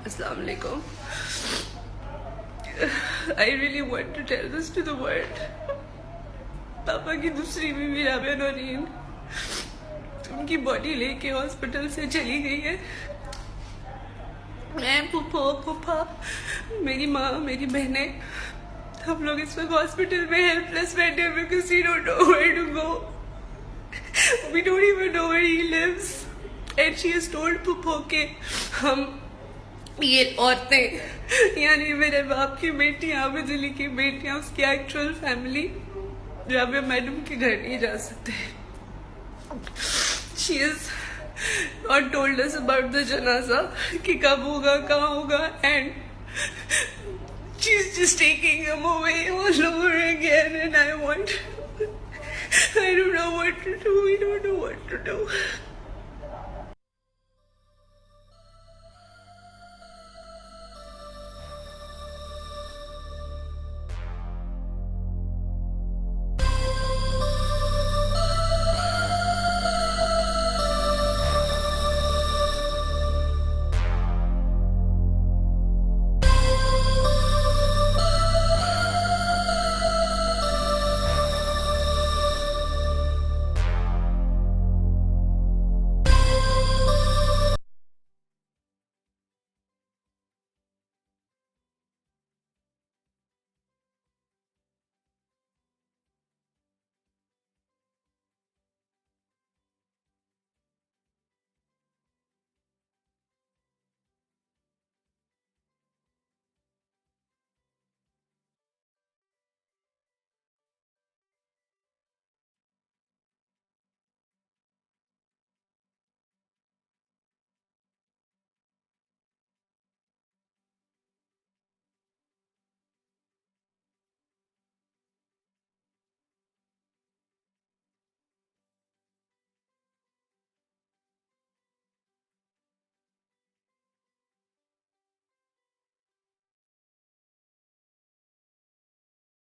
Assalamu alaikum. I really want to tell this to the world. पापा की दूसरी बीवी राबिया नौरीन उनकी बॉडी लेके हॉस्पिटल से चली गई है। मैं फूफा मेरी माँ मेरी बहनें हम लोग इस वक्त हॉस्पिटल में हेल्पलेस बैठे हैं because we don't know where to go. We don't even know where he lives. And she has told फूफो के हम ये औरतें यानी मेरे बाप की बेटियां आबिद अली की बेटियां उसकी एक्चुअल फैमिली राबिया मैडम के घर नहीं जा सकते। She has not told us about the जनाजा कि कब होगा कहाँ होगा and she's just taking him away all over again and I don't know what to do. We don't know what to do.